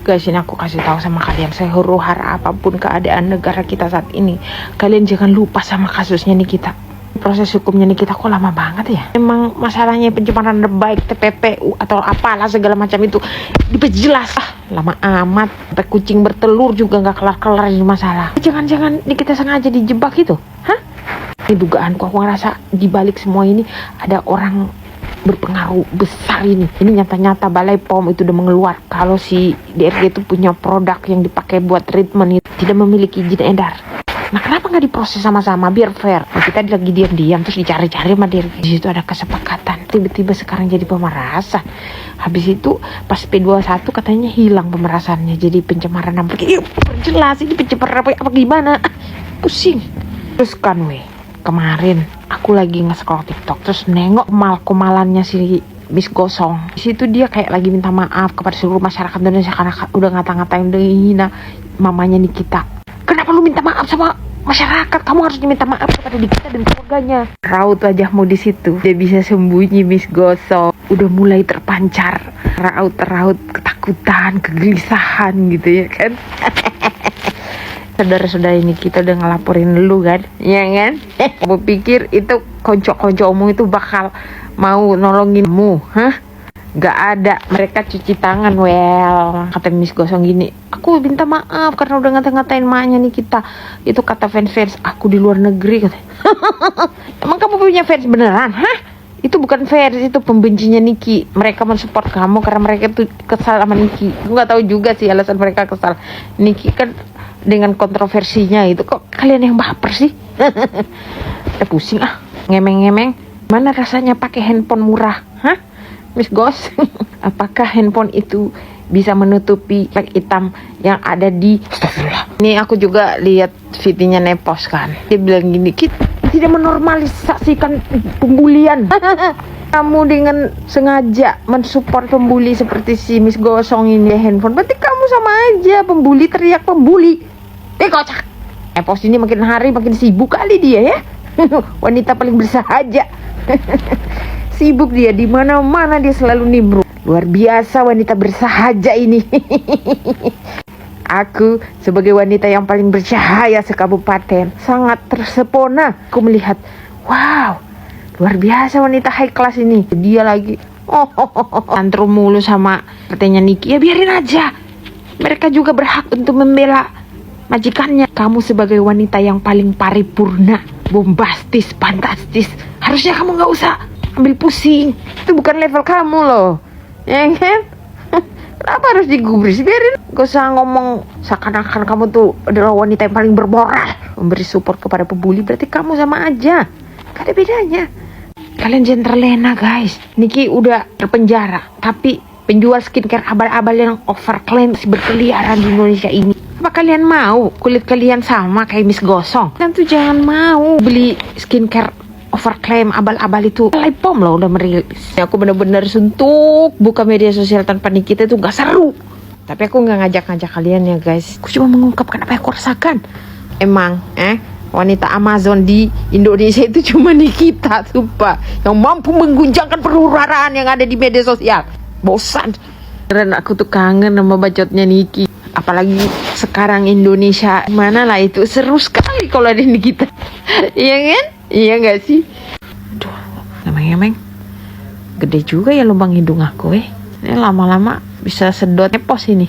Guys, ini aku kasih tahu sama kalian, sehuru hara apapun keadaan negara kita saat ini, kalian jangan lupa sama kasusnya Nikita. Proses hukumnya Nikita kok lama banget ya? Emang masalahnya pencemaran nama baik, TPPU atau apalah segala macam itu diperjelas. Lama amat, sampai kucing bertelur juga nggak kelar-kelar ini masalah. Jangan-jangan Nikita sengaja dijebak itu? Hah? Ini dugaanku, aku ngerasa dibalik semua ini ada orang berpengaruh besar ini. Ini nyata-nyata Balai POM itu udah mengeluar kalau si DRG itu punya produk yang dipakai buat treatment itu tidak memiliki izin edar. Nah, kenapa nggak diproses sama-sama biar fair? Nah, kita lagi diam-diam terus dicari-cari sama DRG. Di situ ada kesepakatan. Tiba-tiba sekarang jadi pemerasan. Habis itu pas P21 katanya hilang pemerasannya jadi pencemaran nama baik. Perjelas ini pencemaran apa gimana? Pusing. Terus kan kemarin aku lagi nge-scroll TikTok terus nengok komalannya si Miss Gosong. Di situ dia kayak lagi minta maaf kepada seluruh masyarakat Indonesia karena udah ngata-ngatain, udah hina mamanya Nikita. Kenapa lu minta maaf sama masyarakat? Kamu harus minta maaf kepada Nikita dan keluarganya. Raut wajahmu di situ. Dia bisa sembunyi Miss Gosong. Udah mulai terpancar raut-raut ketakutan, kegelisahan gitu ya kan. Saudara-saudara ini kita udah ngelaporin lu kan, ya kan? Kamu pikir itu konco-koncomu itu bakal mau nolonginmu, hah? Gak ada, mereka cuci tangan. Kata Miss Gosong gini, aku minta maaf karena udah ngata-ngatain maknya nih kita. Itu kata fans aku di luar negeri. Emang kamu punya fans beneran, hah? Itu bukan fans, itu pembencinya Niki. Mereka mensupport kamu karena mereka tuh kesal sama Niki. Aku gak tahu juga sih alasan mereka kesal. Niki kan dengan kontroversinya itu, kok kalian yang baper sih? Pusing ngemeng-ngemeng. Mana rasanya pakai handphone murah, hah? Miss Gos, apakah handphone itu bisa menutupi flek hitam yang ada di... Astagfirullah. Ini aku juga lihat videonya Nepos kan. Dia bilang gini, kita tidak menormalisasikan pembulian. Kamu dengan sengaja mensupport pembuli seperti si Miss Gosong ini handphone, berarti kamu sama aja pembuli, teriak pembuli. Kocak. Nepos ini makin hari makin sibuk kali dia ya. Wanita paling bersahaja. Sibuk dia, di mana-mana dia selalu nimbrung. Luar biasa wanita bersahaja ini. Aku sebagai wanita yang paling bercahaya sekabupaten sangat tersepona. Aku melihat, wow, luar biasa wanita high class ini. Dia lagi tantrum mulu sama katanya Niki. Ya biarin aja. Mereka juga berhak untuk membela majikannya. Kamu sebagai wanita yang paling paripurna, bombastis, fantastis, harusnya kamu gak usah ambil pusing. Itu bukan level kamu loh, ya kan? Kenapa harus digubris? Biarin. Gak usah ngomong seakan-akan kamu tuh adalah wanita yang paling bermoral, memberi support kepada pembuli. Berarti kamu sama aja, gak ada bedanya. Kalian jangan terlena guys. Niki udah terpenjara, tapi penjual skincare abal-abal yang overclaim berkeliaran di Indonesia ini. Apa kalian mau kulit kalian sama kayak Miss Gosong? Kalian tuh jangan mau beli skincare overclaim abal-abal itu. Balai POM loh udah merilis. Aku bener-bener suntuk buka media sosial tanpa Nikita itu gak seru. Tapi aku gak ngajak-ngajak kalian ya guys. Aku cuma mengungkapkan apa yang aku rasakan. Emang wanita Amazon di Indonesia itu cuma Nikita, sumpah, yang mampu mengguncangkan perhuraan yang ada di media sosial. Bosan. Karena aku tuh kangen sama bacotnya Niki. Apalagi sekarang Indonesia, mana lah itu seru sekali kalau ada Nikita. Iya kan? Iya gak sih? Aduh, emang gede juga ya lubang hidung aku Ini lama-lama bisa sedot Nepos ini.